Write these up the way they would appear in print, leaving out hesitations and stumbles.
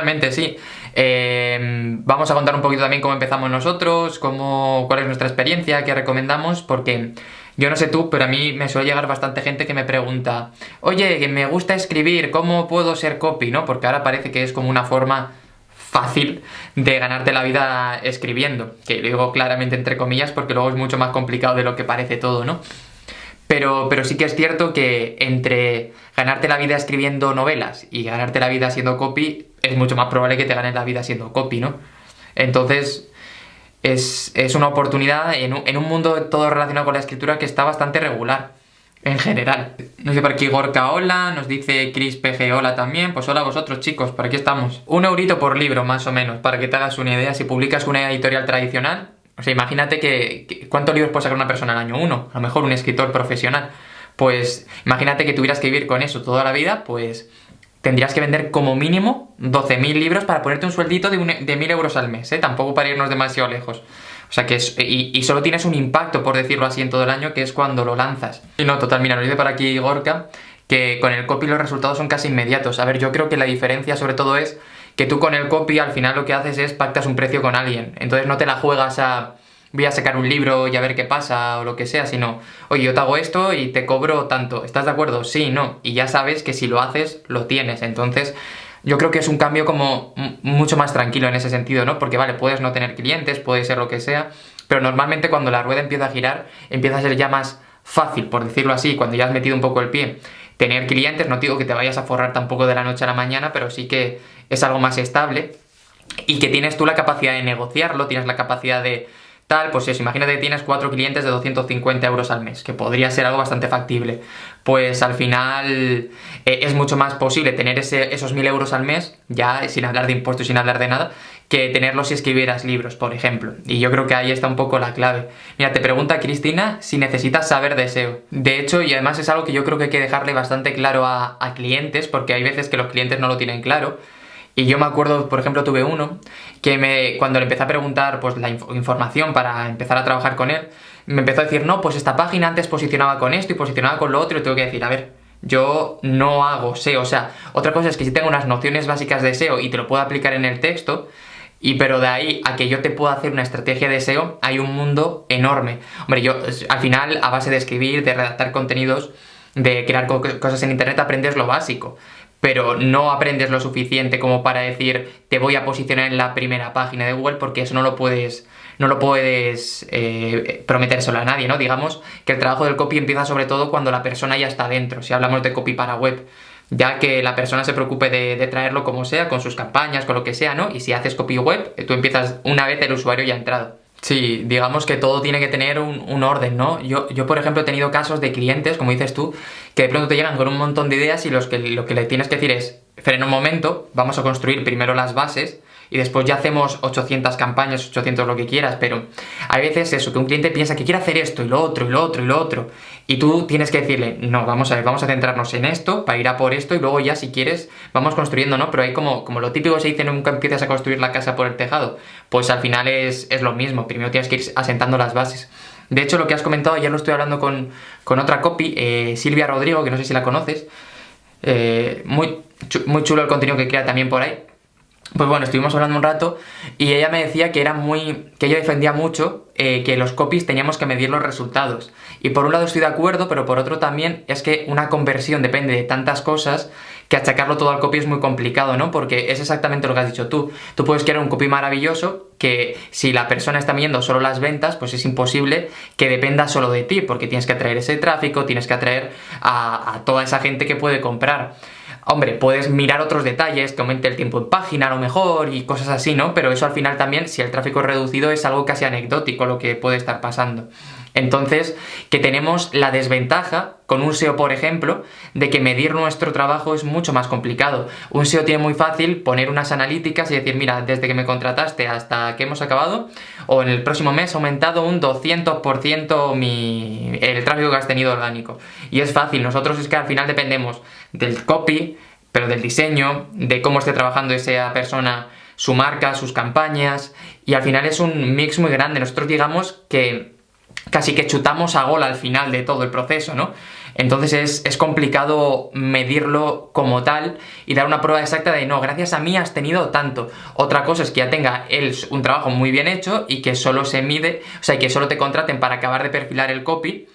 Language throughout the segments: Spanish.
Realmente sí. Vamos a contar un poquito también cómo empezamos nosotros, cuál es nuestra experiencia, qué recomendamos, porque yo no sé tú, pero a mí me suele llegar bastante gente que me pregunta, oye, que me gusta escribir, ¿cómo puedo ser copy? ¿No? Porque ahora parece que es como una forma fácil de ganarte la vida escribiendo, que lo digo claramente entre comillas porque luego es mucho más complicado de lo que parece todo, ¿no? Pero sí que es cierto que entre ganarte la vida escribiendo novelas y ganarte la vida siendo copy, es mucho más probable que te ganes la vida siendo copy, ¿no? Entonces, es una oportunidad en un mundo todo relacionado con la escritura que está bastante regular, en general. Nos dice por aquí Gorka hola, nos dice Chris PG hola también, pues hola a vosotros chicos, por aquí estamos. 1 eurito por libro más o menos, para que te hagas una idea, si publicas una editorial tradicional. O sea, imagínate ¿cuántos libros puede sacar una persona al año? Uno, a lo mejor un escritor profesional. Pues imagínate que tuvieras que vivir con eso toda la vida, pues tendrías que vender como mínimo 12.000 libros para ponerte un sueldito de 1.000 euros al mes, ¿eh? Tampoco para irnos demasiado lejos. O sea que y solo tienes un impacto, por decirlo así, en todo el año, que es cuando lo lanzas. Y no, total, mira, nos dice por aquí Gorka que con el copy los resultados son casi inmediatos. A ver, yo creo que la diferencia sobre todo es que tú con el copy al final lo que haces es pactas un precio con alguien. Entonces no te la juegas a voy a sacar un libro y a ver qué pasa o lo que sea, sino, oye, yo te hago esto y te cobro tanto. ¿Estás de acuerdo? Sí, no. Y ya sabes que si lo haces, lo tienes. Entonces, yo creo que es un cambio como mucho más tranquilo en ese sentido, ¿no? Porque vale, puedes no tener clientes, puede ser lo que sea, pero normalmente cuando la rueda empieza a girar, empieza a ser ya más fácil, por decirlo así, cuando ya has metido un poco el pie. Tener clientes, no te digo que te vayas a forrar tampoco de la noche a la mañana, pero sí que es algo más estable y que tienes tú la capacidad de negociarlo, tienes la capacidad de tal, pues eso, imagínate que tienes 4 clientes de 250 euros al mes, que podría ser algo bastante factible. Pues al final es mucho más posible tener esos 1.000 euros al mes, ya sin hablar de impuestos, sin hablar de nada, que tenerlos si escribieras libros, por ejemplo. Y yo creo que ahí está un poco la clave. Mira, te pregunta Cristina si necesitas saber de SEO. De hecho, y además es algo que yo creo que hay que dejarle bastante claro a clientes, porque hay veces que los clientes no lo tienen claro. Y yo me acuerdo, por ejemplo, tuve uno que cuando le empecé a preguntar pues, la información para empezar a trabajar con él, me empezó a decir, no, pues esta página antes posicionaba con esto y posicionaba con lo otro, y tengo que decir, a ver, yo no hago SEO, o sea, otra cosa es que si tengo unas nociones básicas de SEO y te lo puedo aplicar en el texto, pero de ahí a que yo te pueda hacer una estrategia de SEO, hay un mundo enorme. Hombre, yo al final, a base de escribir, de redactar contenidos, de crear cosas en internet, aprendes lo básico, pero no aprendes lo suficiente como para decir te voy a posicionar en la primera página de Google, porque eso no lo puedes prometérselo a nadie, ¿no? Digamos que el trabajo del copy empieza sobre todo cuando la persona ya está dentro, si hablamos de copy para web, ya que la persona se preocupe de traerlo como sea, con sus campañas, con lo que sea, ¿no? Y si haces copy web, tú empiezas una vez el usuario ya ha entrado. Sí, digamos que todo tiene que tener un orden, ¿no? Yo, por ejemplo, he tenido casos de clientes, como dices tú, que de pronto te llegan con un montón de ideas y lo que le tienes que decir es, frena un momento, vamos a construir primero las bases y después ya hacemos 800 campañas, 800 lo que quieras, pero hay veces eso, que un cliente piensa que quiere hacer esto y lo otro, y lo otro, y lo otro, y tú tienes que decirle, no, vamos a ver, vamos a centrarnos en esto, para ir a por esto, y luego ya si quieres, vamos construyendo, ¿no? Pero hay como lo típico se dice, nunca empiezas a construir la casa por el tejado, pues al final es lo mismo, primero tienes que ir asentando las bases. De hecho, lo que has comentado, ya lo estoy hablando con otra copy, Silvia Rodrigo, que no sé si la conoces, muy chulo el contenido que crea también por ahí. Pues bueno, estuvimos hablando un rato y ella me decía que ella defendía mucho que los copies teníamos que medir los resultados. Y por un lado estoy de acuerdo, pero por otro también es que una conversión depende de tantas cosas que achacarlo todo al copy es muy complicado, ¿no? Porque es exactamente lo que has dicho tú. Tú puedes crear un copy maravilloso que si la persona está viendo solo las ventas, pues es imposible que dependa solo de ti, porque tienes que atraer ese tráfico, tienes que atraer a toda esa gente que puede comprar. Hombre, puedes mirar otros detalles, que aumente el tiempo en página a lo mejor y cosas así, ¿no? Pero eso al final también, si el tráfico es reducido, es algo casi anecdótico lo que puede estar pasando. Entonces, que tenemos la desventaja, con un SEO por ejemplo, de que medir nuestro trabajo es mucho más complicado. Un SEO tiene muy fácil poner unas analíticas y decir, mira, desde que me contrataste hasta que hemos acabado, o en el próximo mes ha aumentado un 200% el tráfico que has tenido orgánico. Y es fácil, nosotros es que al final dependemos del copy, pero del diseño, de cómo esté trabajando esa persona, su marca, sus campañas, y al final es un mix muy grande. Nosotros digamos que casi que chutamos a gol al final de todo el proceso, ¿no? Entonces es complicado medirlo como tal y dar una prueba exacta de no, gracias a mí has tenido tanto. Otra cosa es que ya tenga él un trabajo muy bien hecho y que solo se mide, o sea, y que solo te contraten para acabar de perfilar el copy.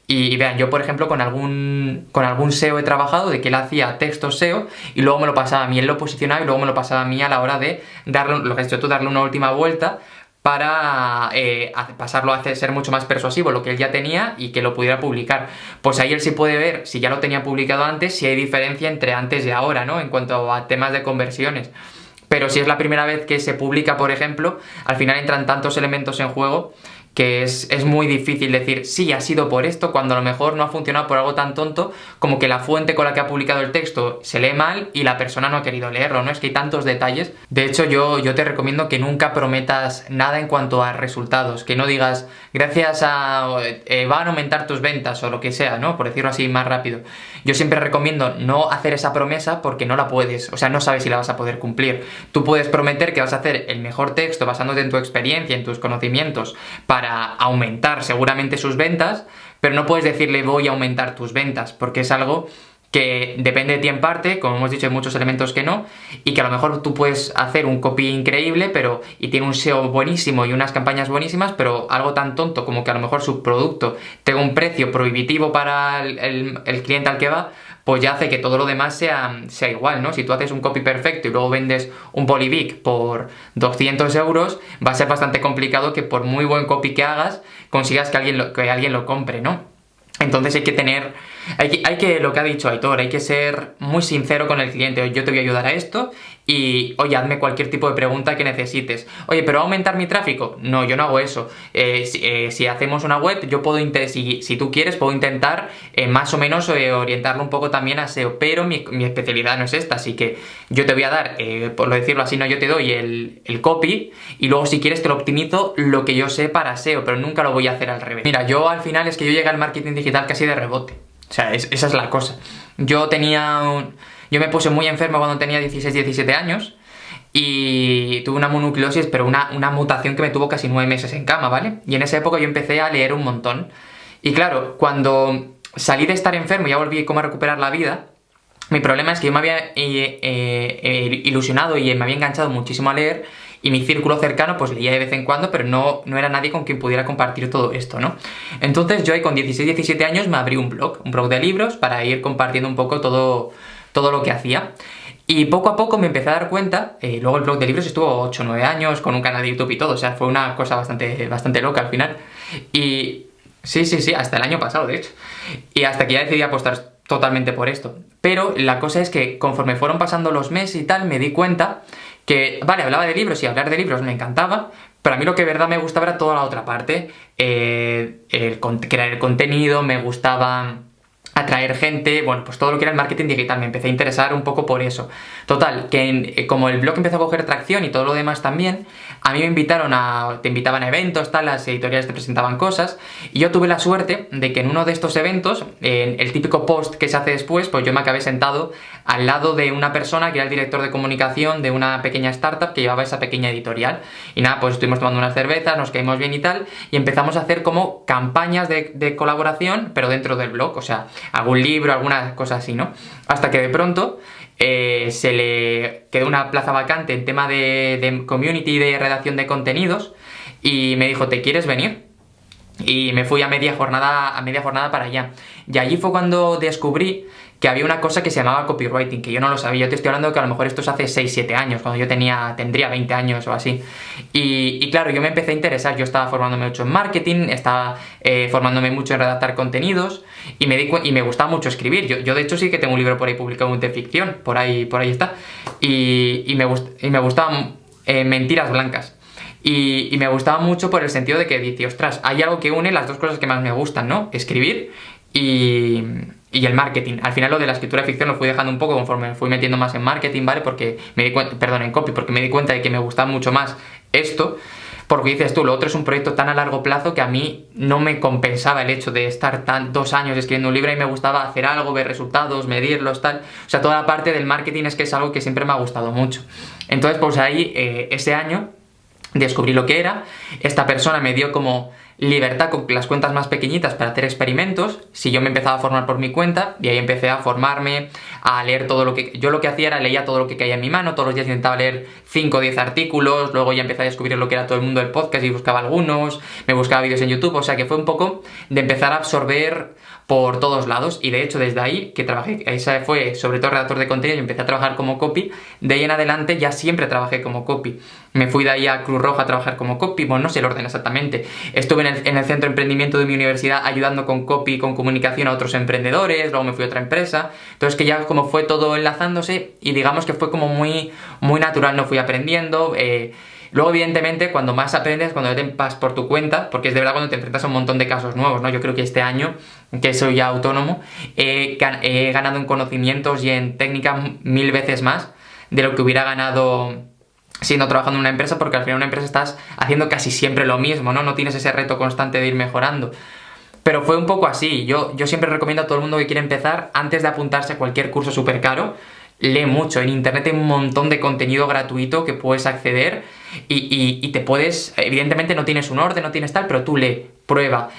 Y vean, yo por ejemplo con algún SEO he trabajado de que él hacía textos SEO y luego me lo pasaba a mí, él lo posicionaba y luego me lo pasaba a mí a la hora de darle, lo que has dicho tú, darle una última vuelta para pasarlo a ser mucho más persuasivo, lo que él ya tenía y que lo pudiera publicar. Pues ahí él sí puede ver, si ya lo tenía publicado antes, si hay diferencia entre antes y ahora, ¿no? En cuanto a temas de conversiones. Pero si es la primera vez que se publica, por ejemplo, al final entran tantos elementos en juego que es muy difícil decir sí, ha sido por esto, cuando a lo mejor no ha funcionado por algo tan tonto como que la fuente con la que ha publicado el texto se lee mal y la persona no ha querido leerlo, ¿no? Es que hay tantos detalles. De hecho, yo te recomiendo que nunca prometas nada en cuanto a resultados, que no digas gracias a... van a aumentar tus ventas o lo que sea, ¿no? Por decirlo así más rápido. Yo siempre recomiendo no hacer esa promesa porque no la puedes, o sea, no sabes si la vas a poder cumplir. Tú puedes prometer que vas a hacer el mejor texto basándote en tu experiencia, en tus conocimientos, para aumentar seguramente sus ventas, pero no puedes decirle voy a aumentar tus ventas, porque es algo que depende de ti en parte, como hemos dicho hay muchos elementos que no, y que a lo mejor tú puedes hacer un copy increíble y tiene un SEO buenísimo y unas campañas buenísimas, pero algo tan tonto como que a lo mejor su producto tenga un precio prohibitivo para el cliente al que va, pues ya hace que todo lo demás sea igual, ¿no? Si tú haces un copy perfecto y luego vendes un Polybic por 200 euros, va a ser bastante complicado que por muy buen copy que hagas, consigas que alguien lo compre, ¿no? Entonces hay que, lo que ha dicho Aitor, hay que ser muy sincero con el cliente. Yo te voy a ayudar a esto y, oye, hazme cualquier tipo de pregunta que necesites. Oye, ¿pero va a aumentar mi tráfico? No, yo no hago eso. Si hacemos una web, yo puedo si tú quieres, puedo intentar más o menos orientarlo un poco también a SEO, pero mi especialidad no es esta, así que yo te voy a dar, por decirlo así, no, yo te doy el copy y luego si quieres te lo optimizo lo que yo sé para SEO, pero nunca lo voy a hacer al revés. Mira, yo al final es que yo llegué al marketing digital casi de rebote. O sea, esa es la cosa. Yo me puse muy enfermo cuando tenía 16, 17 años y tuve una mononucleosis, pero una mutación que me tuvo casi 9 meses en cama, ¿vale? Y en esa época yo empecé a leer un montón. Y claro, cuando salí de estar enfermo y ya volví como a recuperar la vida, mi problema es que yo me había ilusionado y me había enganchado muchísimo a leer y mi círculo cercano pues leía de vez en cuando, pero no era nadie con quien pudiera compartir todo esto, ¿no? Entonces yo ahí con 16, 17 años me abrí un blog de libros para ir compartiendo un poco todo lo que hacía. Y poco a poco me empecé a dar cuenta, luego el blog de libros estuvo 8 o 9 años con un canal de YouTube y todo, o sea, fue una cosa bastante loca al final. Y sí, hasta el año pasado de hecho. Y hasta que ya decidí apostar totalmente por esto. Pero la cosa es que conforme fueron pasando los meses y tal, me di cuenta que, vale, hablaba de libros y hablar de libros me encantaba, pero a mí lo que de verdad me gustaba era toda la otra parte, crear el contenido, me gustaba atraer gente, bueno, pues todo lo que era el marketing digital, me empecé a interesar un poco por eso. Total, que como el blog empezó a coger tracción y todo lo demás también, a mí te invitaban a eventos, tal, las editoriales te presentaban cosas, y yo tuve la suerte de que en uno de estos eventos, en el típico post que se hace después, pues yo me acabé sentado al lado de una persona que era el director de comunicación de una pequeña startup que llevaba esa pequeña editorial. Y nada, pues estuvimos tomando unas cervezas, nos caímos bien y tal, y empezamos a hacer como campañas de colaboración, pero dentro del blog, o sea, algún libro, alguna cosa así, ¿no? Hasta que de pronto se le quedó una plaza vacante en tema de community, de redacción de contenidos, y me dijo, ¿te quieres venir? Y me fui a media jornada para allá. Y allí fue cuando descubrí que había una cosa que se llamaba copywriting, que yo no lo sabía. Yo te estoy hablando de que a lo mejor esto es hace 6-7 años, cuando yo tendría 20 años o así. Y claro, yo me empecé a interesar, yo estaba formándome mucho en marketing, estaba formándome mucho en redactar contenidos, y me gustaba mucho escribir. Yo de hecho sí que tengo un libro por ahí publicado de ficción, por ahí está. Y me gustaban mentiras blancas. Y me gustaba mucho por el sentido de que dice, ostras, hay algo que une las dos cosas que más me gustan, ¿no? Escribir y el marketing. Al final lo de la escritura de ficción lo fui dejando un poco conforme me fui metiendo más en marketing, ¿vale? Porque en copy, porque me di cuenta de que me gustaba mucho más esto. Porque dices tú, lo otro es un proyecto tan a largo plazo que a mí no me compensaba el hecho de estar 2 años escribiendo un libro, y me gustaba hacer algo, ver resultados, medirlos, tal. O sea, toda la parte del marketing es que es algo que siempre me ha gustado mucho. Entonces, pues ahí, ese año descubrí lo que era. Esta persona me dio como libertad con las cuentas más pequeñitas para hacer experimentos. Si yo me empezaba a formar por mi cuenta, y ahí empecé a formarme, a leer todo lo que... Yo lo que hacía era leía todo lo que caía en mi mano, todos los días intentaba leer 5 o 10 artículos, luego ya empecé a descubrir lo que era todo el mundo del podcast y buscaba algunos, me buscaba vídeos en YouTube, o sea que fue un poco de empezar a absorber por todos lados, y de hecho desde ahí que trabajé, esa fue sobre todo redactor de contenido y empecé a trabajar como copy. De ahí en adelante ya siempre trabajé como copy. Me fui de ahí a Cruz Roja a trabajar como copy, bueno, no sé el orden exactamente. Estuve en el centro de emprendimiento de mi universidad ayudando con copy, con comunicación a otros emprendedores, luego me fui a otra empresa, entonces que ya como fue todo enlazándose y digamos que fue como muy natural, no fui aprendiendo. Luego, evidentemente, cuando más aprendes, cuando te vas por tu cuenta, porque es de verdad cuando te enfrentas a un montón de casos nuevos, ¿no? Yo creo que este año, que soy ya autónomo, he ganado en conocimientos y en técnicas 1000 veces más de lo que hubiera ganado siendo trabajando en una empresa, porque al final en una empresa estás haciendo casi siempre lo mismo, ¿no? No tienes ese reto constante de ir mejorando. Pero fue un poco así. Yo siempre recomiendo a todo el mundo que quiere empezar, antes de apuntarse a cualquier curso súper caro, lee mucho. En internet hay un montón de contenido gratuito que puedes acceder y te puedes... Evidentemente no tienes un orden, no tienes tal, pero tú lee, prueba.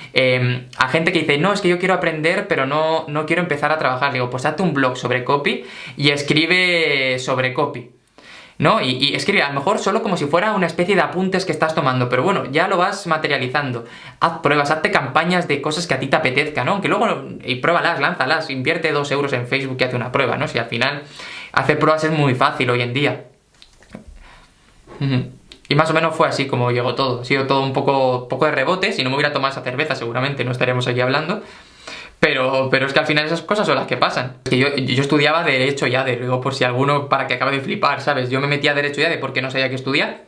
A gente que dice, no, es que yo quiero aprender, pero no quiero empezar a trabajar. Le digo, pues hazte un blog sobre copy y escribe sobre copy, ¿no? Y escribe, a lo mejor solo como si fuera una especie de apuntes que estás tomando, pero bueno, ya lo vas materializando. Haz pruebas, hazte campañas de cosas que a ti te apetezca, ¿no? Que luego, y pruébalas, lánzalas, invierte 2 euros en Facebook y hace una prueba, ¿no? Si al final hacer pruebas es muy fácil hoy en día. Y más o menos fue así como llegó todo. Ha sido todo un poco de rebote. Si no me hubiera tomado esa cerveza seguramente no estaríamos aquí hablando. Pero es que al final esas cosas son las que pasan. Es que yo estudiaba Derecho ya, digo, por si alguno para que acabe de flipar, ¿sabes? Yo me metí a Derecho ya de porque no sabía qué estudiar.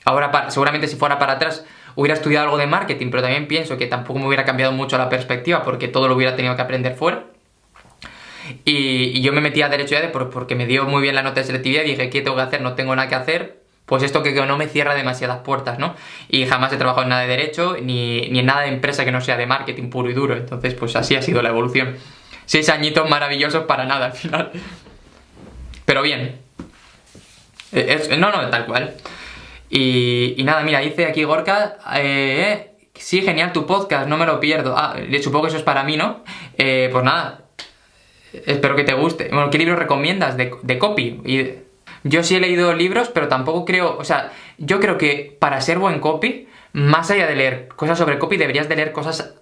Ahora, seguramente si fuera para atrás, hubiera estudiado algo de marketing, pero también pienso que tampoco me hubiera cambiado mucho la perspectiva porque todo lo hubiera tenido que aprender fuera. Y yo me metí a Derecho ya porque me dio muy bien la nota de selectividad y dije, ¿qué tengo que hacer? No tengo nada que hacer. Pues esto que no me cierra demasiadas puertas, ¿no? Y jamás he trabajado en nada de derecho, ni en nada de empresa que no sea de marketing puro y duro. Entonces, pues así ha sido la evolución. 6 añitos maravillosos para nada al final. Pero bien. No, tal cual. Y nada, mira, dice aquí Gorka, sí, genial tu podcast, no me lo pierdo. Supongo que eso es para mí, ¿no? Pues nada, espero que te guste. Bueno, ¿qué libros recomiendas de copy? Yo sí he leído libros, pero tampoco creo... O sea, yo creo que para ser buen copy, más allá de leer cosas sobre copy, deberías de leer cosas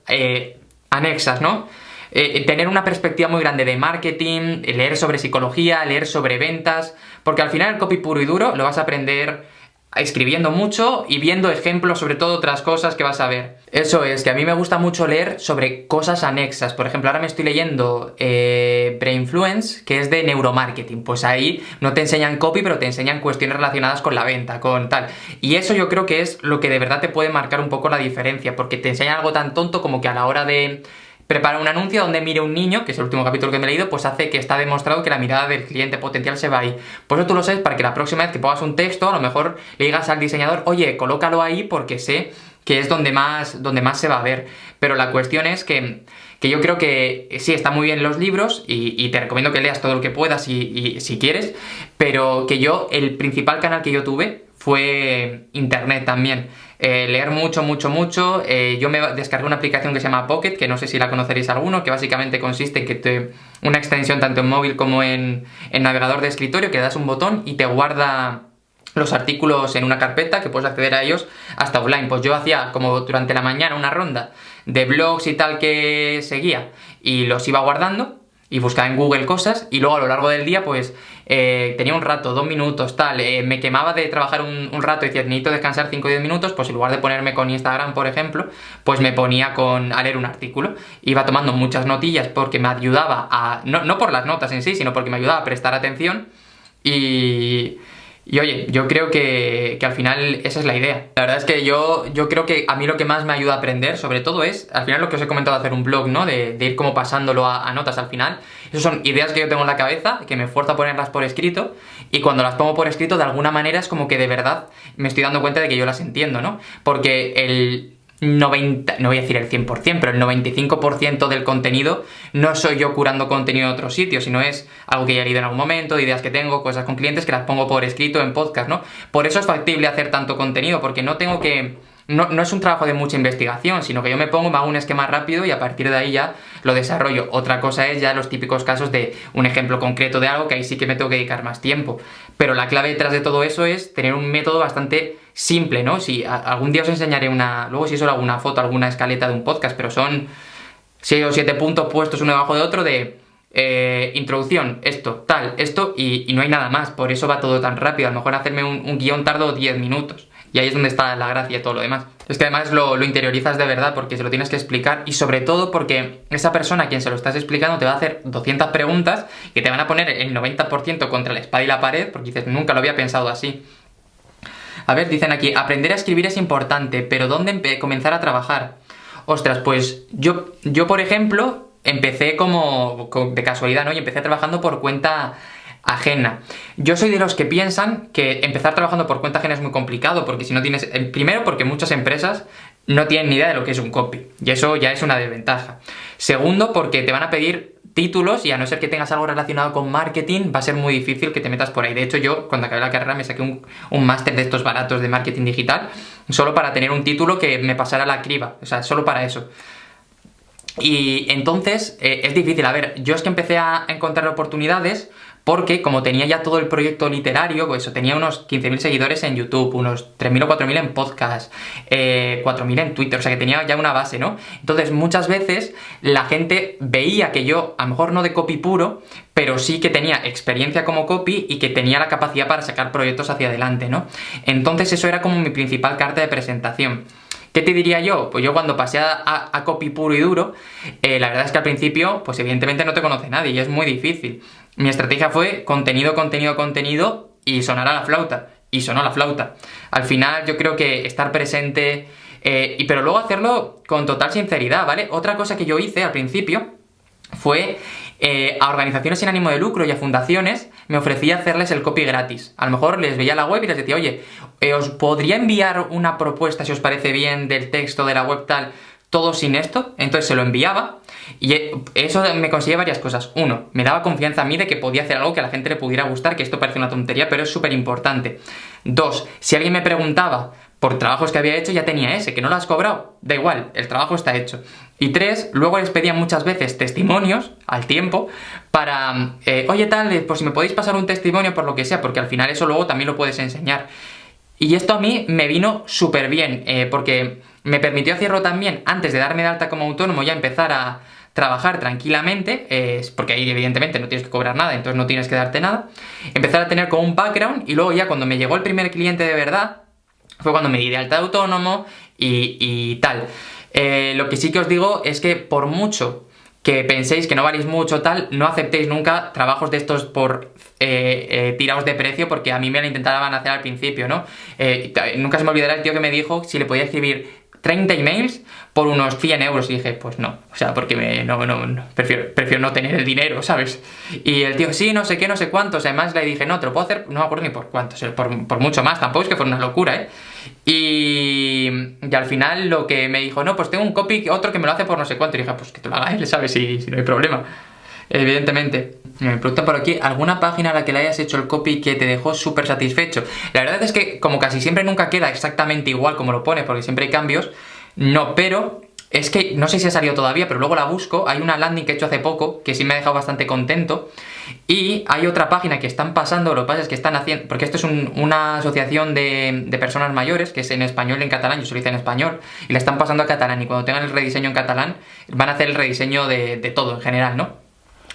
anexas, ¿no? Tener una perspectiva muy grande de marketing, leer sobre psicología, leer sobre ventas, porque al final el copy puro y duro lo vas a aprender escribiendo mucho y viendo ejemplos sobre todo otras cosas que vas a ver. Eso es, que a mí me gusta mucho leer sobre cosas anexas. Por ejemplo, ahora me estoy leyendo Brainfluence, que es de neuromarketing. Pues ahí no te enseñan copy, pero te enseñan cuestiones relacionadas con la venta, con tal. Y eso yo creo que es lo que de verdad te puede marcar un poco la diferencia, porque te enseñan algo tan tonto como que a la hora de prepara un anuncio donde mire un niño, que es el último capítulo que me he leído, pues hace que está demostrado que la mirada del cliente potencial se va ahí. Por eso tú lo sabes, para que la próxima vez que pongas un texto, a lo mejor le digas al diseñador, oye, colócalo ahí porque sé que es donde más se va a ver. Pero la cuestión es que yo creo que sí, está muy bien los libros y te recomiendo que leas todo lo que puedas y si quieres, pero que el principal canal que yo tuve fue internet también. Leer mucho. Yo me descargué una aplicación que se llama Pocket, que no sé si la conoceréis alguno, que básicamente consiste en que una extensión tanto en móvil como en navegador de escritorio, que le das un botón y te guarda los artículos en una carpeta que puedes acceder a ellos hasta offline. Pues yo hacía como durante la mañana una ronda de blogs y tal que seguía y los iba guardando y buscaba en Google cosas y luego a lo largo del día pues tenía un rato, 2 minutos, tal, me quemaba de trabajar un rato y decía, necesito descansar 5 o 10 minutos, pues en lugar de ponerme con Instagram, por ejemplo, pues me ponía a leer un artículo. Iba tomando muchas notillas porque me ayudaba no por las notas en sí, sino porque me ayudaba a prestar atención y oye, yo creo que al final esa es la idea. La verdad es que yo creo que a mí lo que más me ayuda a aprender, sobre todo es, al final lo que os he comentado de hacer un blog, ¿no? De ir como pasándolo a notas al final. Esas son ideas que yo tengo en la cabeza, que me esfuerzo a ponerlas por escrito, y cuando las pongo por escrito, de alguna manera es como que de verdad me estoy dando cuenta de que yo las entiendo, ¿no? Porque el 90, no voy a decir el 100%, pero el 95% del contenido no soy yo curando contenido en otro sitio, sino es algo que ya he leído en algún momento, ideas que tengo, cosas con clientes que las pongo por escrito en podcast, ¿no? Por eso es factible hacer tanto contenido, porque no tengo que no es un trabajo de mucha investigación, sino que yo me pongo, me hago un esquema rápido y a partir de ahí ya lo desarrollo. Otra cosa es ya los típicos casos de un ejemplo concreto de algo que ahí sí que me tengo que dedicar más tiempo. Pero la clave detrás de todo eso es tener un método bastante simple, ¿no? Si algún día os enseñaré luego si solo alguna foto, alguna escaleta de un podcast, pero son 6 o 7 puntos puestos uno debajo de otro de introducción, esto, tal, esto y no hay nada más. Por eso va todo tan rápido. A lo mejor hacerme un guión tardo 10 minutos. Y ahí es donde está la gracia y todo lo demás. Es que además lo interiorizas de verdad porque se lo tienes que explicar y sobre todo porque esa persona a quien se lo estás explicando te va a hacer 200 preguntas que te van a poner el 90% contra la espada y la pared porque dices, nunca lo había pensado así. A ver, dicen aquí, aprender a escribir es importante, pero ¿dónde comenzar a trabajar? Ostras, pues yo por ejemplo, empecé como de casualidad, ¿no? Y empecé trabajando por cuenta ajena. Yo soy de los que piensan que empezar trabajando por cuenta ajena es muy complicado, porque si no tienes... Primero, porque muchas empresas no tienen ni idea de lo que es un copy, y eso ya es una desventaja. Segundo, porque te van a pedir títulos, y a no ser que tengas algo relacionado con marketing, va a ser muy difícil que te metas por ahí. De hecho, yo, cuando acabé la carrera, me saqué un máster de estos baratos de marketing digital, solo para tener un título que me pasara la criba, o sea, solo para eso. Y entonces, es difícil. A ver, yo es que empecé a encontrar oportunidades porque como tenía ya todo el proyecto literario, pues eso, tenía unos 15.000 seguidores en YouTube, unos 3.000 o 4.000 en podcast, 4.000 en Twitter, o sea que tenía ya una base, ¿no? Entonces muchas veces la gente veía que yo, a lo mejor no de copy puro, pero sí que tenía experiencia como copy y que tenía la capacidad para sacar proyectos hacia adelante, ¿no? Entonces eso era como mi principal carta de presentación. ¿Qué te diría yo? Pues yo cuando pasé a copy puro y duro, la verdad es que al principio, pues evidentemente no te conoce nadie y es muy difícil. Mi estrategia fue contenido y sonar a la flauta. Y sonó la flauta. Al final yo creo que estar presente, pero luego hacerlo con total sinceridad, ¿vale? Otra cosa que yo hice al principio fue a organizaciones sin ánimo de lucro y a fundaciones me ofrecía hacerles el copy gratis. A lo mejor les veía la web y les decía, oye, ¿os podría enviar una propuesta si os parece bien del texto de la web tal, todo sin esto? Entonces se lo enviaba y eso me conseguía varias cosas. Uno, me daba confianza a mí de que podía hacer algo que a la gente le pudiera gustar, que esto parece una tontería, pero es súper importante. Dos, si alguien me preguntaba por trabajos que había hecho, ya tenía ese, que no lo has cobrado, da igual, el trabajo está hecho. Y tres, luego les pedía muchas veces testimonios al tiempo para, oye tal, pues si me podéis pasar un testimonio por lo que sea, porque al final eso luego también lo puedes enseñar. Y esto a mí me vino súper bien, porque me permitió hacerlo también antes de darme de alta como autónomo, ya empezar a trabajar tranquilamente, porque ahí evidentemente no tienes que cobrar nada, entonces no tienes que darte nada, empezar a tener como un background y luego ya cuando me llegó el primer cliente de verdad, fue cuando me di de alta de autónomo y tal. Lo que sí que os digo es que por mucho que penséis que no valéis mucho tal, no aceptéis nunca trabajos de estos por tiraos de precio, porque a mí me lo intentaban hacer al principio, ¿no? Nunca se me olvidará el tío que me dijo si le podía escribir 30 emails por unos 100 euros y dije, pues no, o sea, porque prefiero no tener el dinero, ¿sabes? Y el tío, sí, no sé qué, no sé cuántos, además le dije, no, te lo puedo hacer, no me acuerdo ni por cuántos, por mucho más, tampoco es que fuera una locura, ¿eh? Y al final lo que me dijo, no, pues tengo un copy, otro que me lo hace por no sé cuánto, y dije, pues que te lo haga él, ¿sabes? Si no hay problema. Evidentemente. Me preguntan por aquí, ¿alguna página a la que le hayas hecho el copy que te dejó súper satisfecho? La verdad es que como casi siempre nunca queda exactamente igual como lo pone, porque siempre hay cambios. No, pero es que no sé si ha salido todavía, pero luego la busco. Hay una landing que he hecho hace poco que sí me ha dejado bastante contento. Y hay otra página que están pasando, lo que pasa es que están haciendo... Porque esto es una asociación de personas mayores, que es en español y en catalán, yo se lo hice en español, y la están pasando a catalán. Y cuando tengan el rediseño en catalán, van a hacer el rediseño de todo en general, ¿no?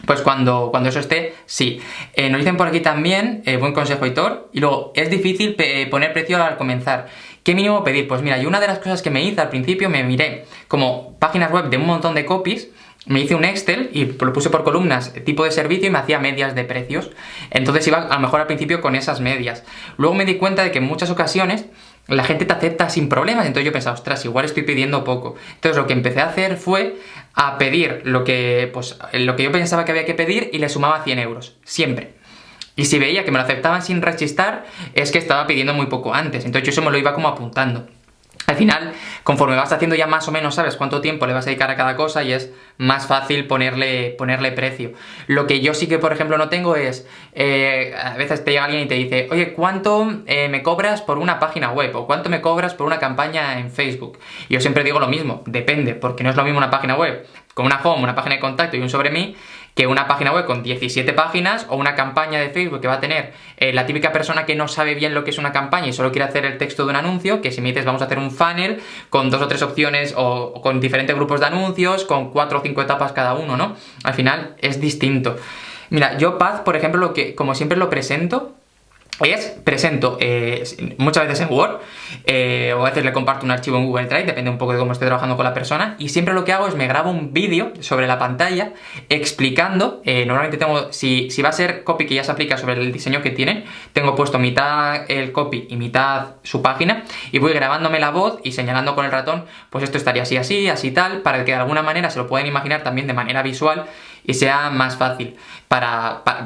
Pues cuando eso esté, sí. Nos dicen por aquí también, buen consejo, Hitor. Y luego, es difícil poner precio al comenzar. ¿Qué mínimo pedir? Pues mira, yo una de las cosas que me hice al principio, me miré como páginas web de un montón de copies, me hice un Excel y lo puse por columnas, tipo de servicio, y me hacía medias de precios. Entonces iba a lo mejor al principio con esas medias. Luego me di cuenta de que en muchas ocasiones la gente te acepta sin problemas, entonces yo pensaba, ostras, igual estoy pidiendo poco. Entonces lo que empecé a hacer fue a pedir lo que yo pensaba que había que pedir y le sumaba 100 euros, siempre. Y si veía que me lo aceptaban sin rechistar, es que estaba pidiendo muy poco antes, entonces yo eso me lo iba como apuntando. Al final, conforme vas haciendo ya más o menos sabes cuánto tiempo le vas a dedicar a cada cosa y es más fácil ponerle precio. Lo que yo sí que, por ejemplo, no tengo es, a veces te llega alguien y te dice, oye, ¿cuánto me cobras por una página web? ¿O cuánto me cobras por una campaña en Facebook? Y yo siempre digo lo mismo, depende, porque no es lo mismo una página web con una home, una página de contacto y un sobre mí, que una página web con 17 páginas o una campaña de Facebook que va a tener la típica persona que no sabe bien lo que es una campaña y solo quiere hacer el texto de un anuncio, que si me dices vamos a hacer un funnel con 2 o 3 opciones o con diferentes grupos de anuncios, con 4 o 5 etapas cada uno, ¿no? Al final es distinto. Mira, yo Paz, por ejemplo, lo que como siempre lo presento muchas veces en Word o a veces le comparto un archivo en Google Drive, depende un poco de cómo esté trabajando con la persona, y siempre lo que hago es me grabo un vídeo sobre la pantalla explicando, normalmente tengo, si va a ser copy que ya se aplica sobre el diseño que tienen, tengo puesto mitad el copy y mitad su página y voy grabándome la voz y señalando con el ratón, pues esto estaría así, así, así tal, para que de alguna manera se lo puedan imaginar también de manera visual y sea más fácil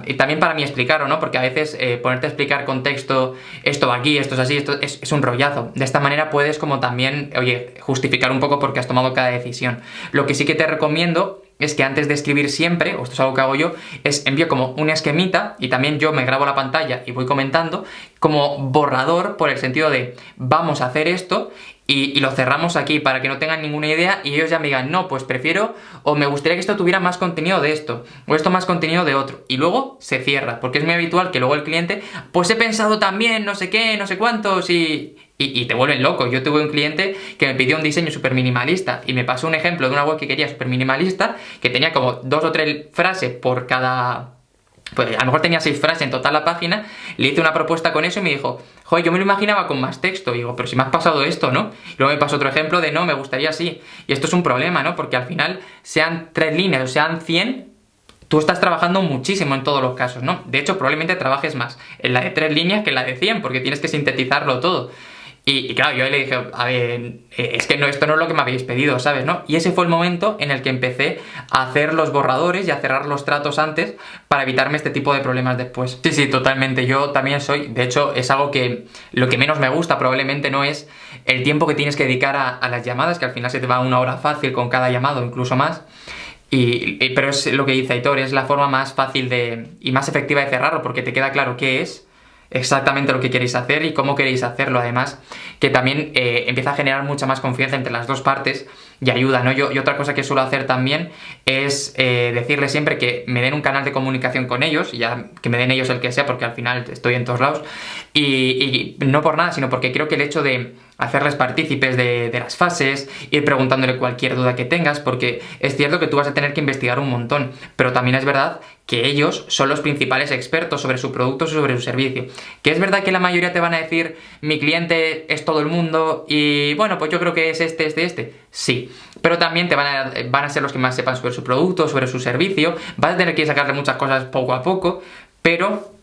y también para mí explicarlo, ¿no? Porque a veces ponerte a explicar con texto, esto va aquí, esto es así, esto es un rollazo. De esta manera puedes como también, oye, justificar un poco por qué has tomado cada decisión. Lo que sí que te recomiendo es que antes de escribir siempre, o esto es algo que hago yo, es envío como un esquemita y también yo me grabo la pantalla y voy comentando como borrador por el sentido de vamos a hacer esto y lo cerramos aquí para que no tengan ninguna idea y ellos ya me digan, no, pues prefiero o me gustaría que esto tuviera más contenido de esto o esto más contenido de otro y luego se cierra, porque es muy habitual que luego el cliente, pues he pensado también no sé qué, no sé cuántos y te vuelven loco. Yo tuve un cliente que me pidió un diseño súper minimalista y me pasó un ejemplo de una web que quería súper minimalista, que tenía como 2 o 3 frases por cada... Pues a lo mejor tenía 6 frases en total la página, le hice una propuesta con eso y me dijo, joder, yo me lo imaginaba con más texto. Y digo, pero si me has pasado esto, ¿no? Y luego me pasó otro ejemplo de, no, me gustaría así. Y esto es un problema, ¿no? Porque al final, sean 3 líneas o sean 100... Tú estás trabajando muchísimo en todos los casos, ¿no? De hecho, probablemente trabajes más en la de 3 líneas que en la de 100, porque tienes que sintetizarlo todo. Y claro, yo ahí le dije, a ver, es que no, esto no es lo que me habéis pedido, ¿sabes? ¿No? Y ese fue el momento en el que empecé a hacer los borradores y a cerrar los tratos antes para evitarme este tipo de problemas después. Sí, totalmente. Yo también soy, de hecho, es algo que lo que menos me gusta probablemente no es el tiempo que tienes que dedicar a las llamadas, que al final se te va 1 hora fácil con cada llamado, incluso más. Pero es lo que dice Aitor, es la forma más fácil y más efectiva de cerrarlo, porque te queda claro qué es exactamente lo que queréis hacer y cómo queréis hacerlo. Además, que también empieza a generar mucha más confianza entre las dos partes y ayuda, ¿no? Y otra cosa que suelo hacer también es decirles siempre que me den un canal de comunicación con ellos, ya que me den ellos el que sea, porque al final estoy en todos lados, y no por nada, sino porque creo que el hecho de hacerles partícipes de las fases, ir preguntándole cualquier duda que tengas, porque es cierto que tú vas a tener que investigar un montón, pero también es verdad que ellos son los principales expertos sobre su producto o sobre su servicio. Que es verdad que la mayoría te van a decir, mi cliente es todo el mundo y bueno, pues yo creo que es este. Sí, pero también van a ser los que más sepan sobre su producto, sobre su servicio, vas a tener que sacarle muchas cosas poco a poco, pero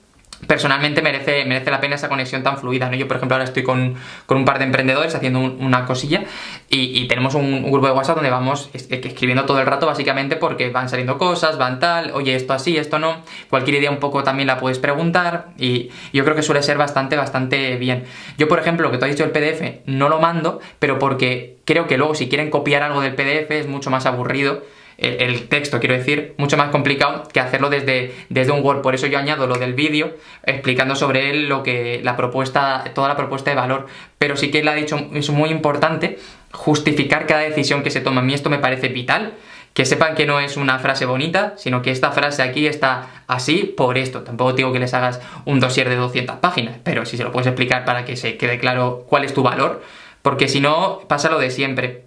personalmente merece la pena esa conexión tan fluida, ¿no? Yo, por ejemplo, ahora estoy con un par de emprendedores haciendo una cosilla y tenemos un grupo de WhatsApp donde vamos escribiendo todo el rato, básicamente porque van saliendo cosas, van tal, oye, esto así, esto no, cualquier idea un poco también la puedes preguntar y yo creo que suele ser bastante bien. Yo, por ejemplo, lo que tú has dicho del PDF, no lo mando, pero porque creo que luego si quieren copiar algo del PDF es mucho más aburrido. El texto, quiero decir, mucho más complicado que hacerlo desde un Word. Por eso yo añado lo del vídeo explicando sobre él toda la propuesta de valor. Pero sí que él ha dicho, es muy importante justificar cada decisión que se toma. A mí esto me parece vital, que sepan que no es una frase bonita, sino que esta frase aquí está así por esto. Tampoco digo que les hagas un dossier de 200 páginas, pero si se lo puedes explicar para que se quede claro cuál es tu valor, porque si no, pasa lo de siempre.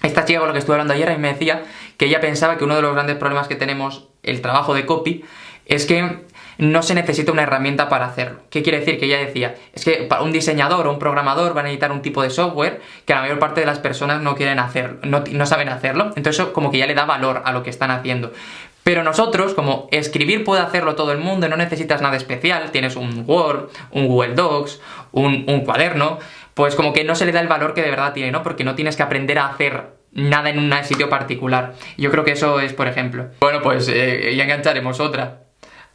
Esta chica con la que estuve hablando ayer y me decía que ella pensaba que uno de los grandes problemas que tenemos el trabajo de copy es que no se necesita una herramienta para hacerlo. ¿Qué quiere decir? Que ella decía, es que para un diseñador o un programador van a necesitar un tipo de software que la mayor parte de las personas no quieren hacerlo, no saben hacerlo, entonces eso como que ya le da valor a lo que están haciendo. Pero nosotros, como escribir puede hacerlo todo el mundo, no necesitas nada especial, tienes un Word, un Google Docs, un cuaderno, pues como que no se le da el valor que de verdad tiene, ¿no? Porque no tienes que aprender a hacer nada en un sitio particular. Yo creo que eso es, por ejemplo. Bueno, pues ya engancharemos otra.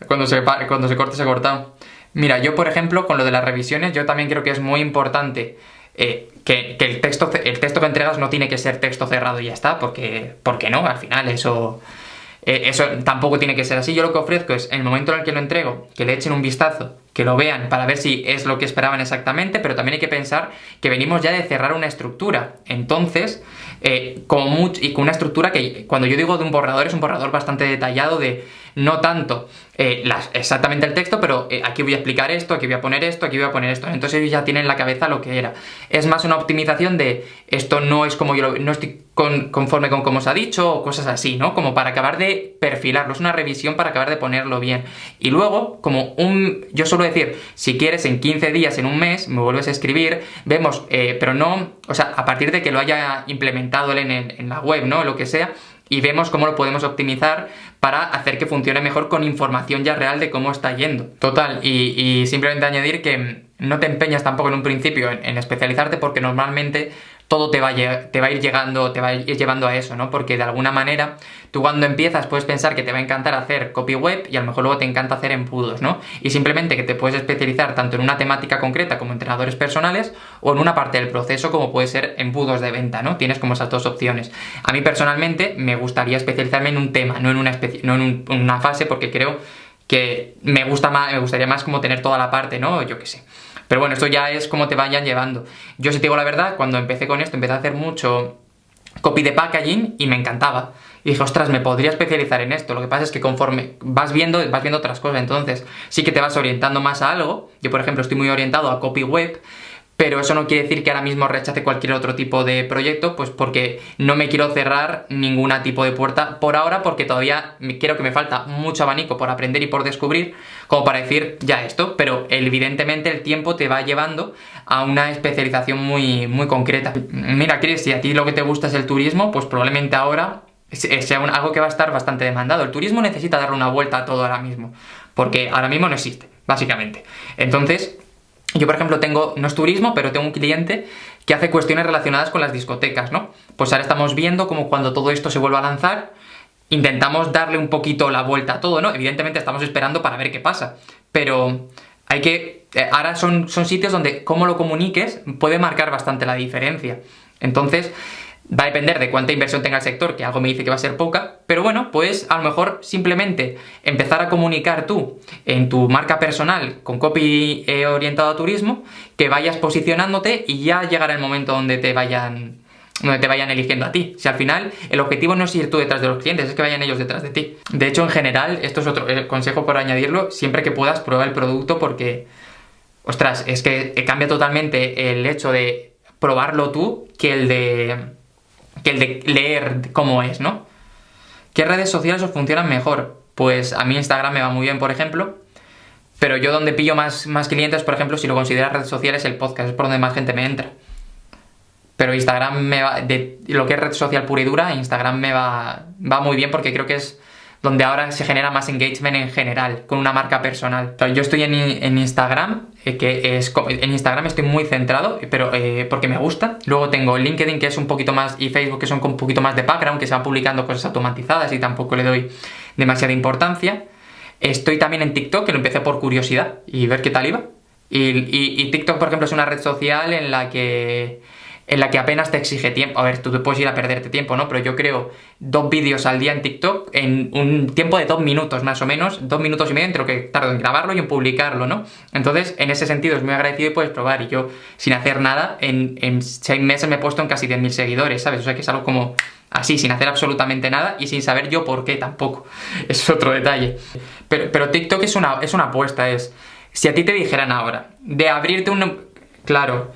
Cuando se corte, se ha cortado. Mira, yo, por ejemplo, con lo de las revisiones, yo también creo que es muy importante que el texto que entregas no tiene que ser texto cerrado y ya está, porque no, al final eso tampoco tiene que ser así. Yo lo que ofrezco es, en el momento en el que lo entrego, que le echen un vistazo, que lo vean para ver si es lo que esperaban exactamente, pero también hay que pensar que venimos ya de cerrar una estructura. Entonces, y con una estructura que, cuando yo digo de un borrador, es un borrador bastante detallado de no tanto exactamente el texto, pero aquí voy a explicar esto, aquí voy a poner esto, aquí voy a poner esto. Entonces ellos ya tienen en la cabeza lo que era. Es más una optimización de esto no es como no estoy conforme con como os ha dicho, o cosas así, ¿no? Como para acabar de perfilarlo, es una revisión para acabar de ponerlo bien. Y luego, yo suelo decir, si quieres en 15 días, en un mes, me vuelves a escribir, vemos, pero no, o sea, a partir de que lo haya implementado él en la web, ¿no? Lo que sea, y vemos cómo lo podemos optimizar para hacer que funcione mejor con información ya real de cómo está yendo. Total, y simplemente añadir que no te empeñas tampoco en un principio en especializarte, porque normalmente todo te va a ir llevando a eso, ¿no? Porque de alguna manera tú cuando empiezas puedes pensar que te va a encantar hacer copy web y a lo mejor luego te encanta hacer embudos, ¿no? Y simplemente que te puedes especializar tanto en una temática concreta como entrenadores personales, o en una parte del proceso como puede ser embudos de venta, ¿no? Tienes como esas dos opciones. A mí personalmente me gustaría especializarme en un tema, no en una fase, porque creo que me gustaría más como tener toda la parte, ¿no? Yo qué sé. Pero bueno, esto ya es como te vayan llevando. Yo, si te digo la verdad, cuando empecé con esto, empecé a hacer mucho copy de packaging y me encantaba. Y dije, ostras, me podría especializar en esto. Lo que pasa es que conforme vas viendo otras cosas, entonces sí que te vas orientando más a algo. Yo, por ejemplo, estoy muy orientado a copy web, pero eso no quiere decir que ahora mismo rechace cualquier otro tipo de proyecto, pues porque no me quiero cerrar ningún tipo de puerta por ahora, porque todavía creo que me falta mucho abanico por aprender y por descubrir, como para decir ya esto, pero evidentemente el tiempo te va llevando a una especialización muy, muy concreta. Mira, Chris, si a ti lo que te gusta es el turismo, pues probablemente ahora sea algo que va a estar bastante demandado. El turismo necesita darle una vuelta a todo ahora mismo, porque ahora mismo no existe, básicamente. Entonces, yo, por ejemplo, no es turismo, pero tengo un cliente que hace cuestiones relacionadas con las discotecas, ¿no? Pues ahora estamos viendo como cuando todo esto se vuelva a lanzar, intentamos darle un poquito la vuelta a todo, ¿no? Evidentemente estamos esperando para ver qué pasa, pero ahora son sitios donde cómo lo comuniques puede marcar bastante la diferencia. Entonces, va a depender de cuánta inversión tenga el sector, que algo me dice que va a ser poca, pero bueno, pues a lo mejor simplemente empezar a comunicar tú en tu marca personal con copy orientado a turismo, que vayas posicionándote y ya llegará el momento donde te vayan eligiendo a ti. Si al final el objetivo no es ir tú detrás de los clientes, es que vayan ellos detrás de ti. De hecho, en general, esto es otro consejo por añadirlo, siempre que puedas prueba el producto, porque, ostras, es que cambia totalmente el hecho de probarlo tú que el de leer cómo es, ¿no? ¿Qué redes sociales os funcionan mejor? Pues a mí Instagram me va muy bien, por ejemplo, pero yo donde pillo más clientes, por ejemplo, si lo consideras redes sociales, el podcast es por donde más gente me entra. Pero Instagram de lo que es red social pura y dura, Instagram me va muy bien, porque creo que es donde ahora se genera más engagement en general, con una marca personal. Yo estoy en Instagram, en Instagram estoy muy centrado, pero porque me gusta. Luego tengo LinkedIn, que es un poquito más, y Facebook, que son un poquito más de background, que se van publicando cosas automatizadas y tampoco le doy demasiada importancia. Estoy también en TikTok, que lo empecé por curiosidad y ver qué tal iba. Y TikTok, por ejemplo, es una red social en la que apenas te exige tiempo. A ver, tú te puedes ir a perderte tiempo, ¿no? Pero yo creo 2 vídeos al día en TikTok en un tiempo de 2 minutos, más o menos, 2 minutos y medio entre lo que tardo en grabarlo y en publicarlo, ¿no? Entonces, en ese sentido es muy agradecido y puedes probar. Y yo, sin hacer nada, en 6 meses me he puesto en casi 10.000 seguidores, ¿sabes? O sea que es algo como así, sin hacer absolutamente nada y sin saber yo por qué tampoco. Es otro detalle. Pero TikTok es una apuesta, si a ti te dijeran ahora de abrirte Claro,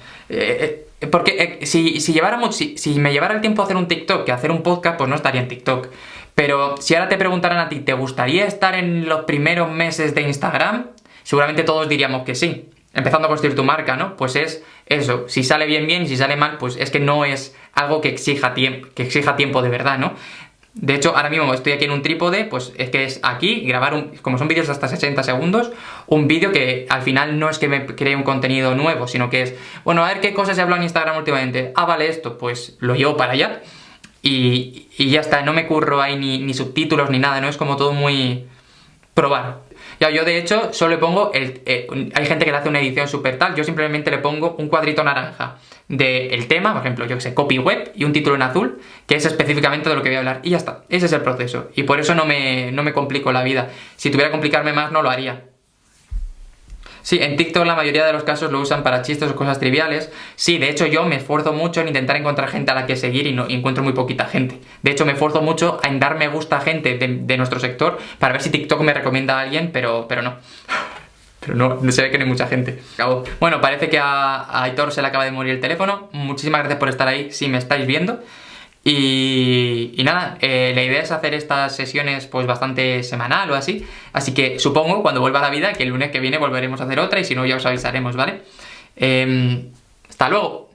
porque si me llevara el tiempo a hacer un TikTok que hacer un podcast, pues no estaría en TikTok. Pero si ahora te preguntaran a ti, ¿te gustaría estar en los primeros meses de Instagram? Seguramente todos diríamos que sí. Empezando a construir tu marca, ¿no? Pues es eso. Si sale bien, y si sale mal, pues es que no es algo que exija tiempo de verdad, ¿no? De hecho, ahora mismo estoy aquí en un trípode, pues es que es aquí grabar como son vídeos de hasta 60 segundos, un vídeo que al final no es que me cree un contenido nuevo, sino que es, bueno, a ver qué cosas se habla en Instagram últimamente. Ah, vale, esto, pues lo llevo para allá y ya está, no me curro ahí ni subtítulos ni nada, ¿no? Es como todo muy probar. Ya, yo de hecho solo le pongo hay gente que le hace una edición súper tal, yo simplemente le pongo un cuadrito naranja del tema, por ejemplo, yo que sé, copy web y un título en azul, que es específicamente de lo que voy a hablar, y ya está, ese es el proceso, y por eso no me complico la vida. Si tuviera que complicarme más no lo haría. Sí, en TikTok la mayoría de los casos lo usan para chistes o cosas triviales. Sí, de hecho yo me esfuerzo mucho en intentar encontrar gente a la que seguir y encuentro muy poquita gente. De hecho me esfuerzo mucho en dar me gusta a gente de nuestro sector para ver si TikTok me recomienda a alguien, pero no. Pero no se ve que no hay mucha gente. Acabó. Bueno, parece que a Aitor se le acaba de morir el teléfono. Muchísimas gracias por estar ahí si me estáis viendo. Y nada, la idea es hacer estas sesiones pues bastante semanal o así. Así que supongo, cuando vuelva a la vida, que el lunes que viene volveremos a hacer otra y si no ya os avisaremos, ¿vale? Hasta luego.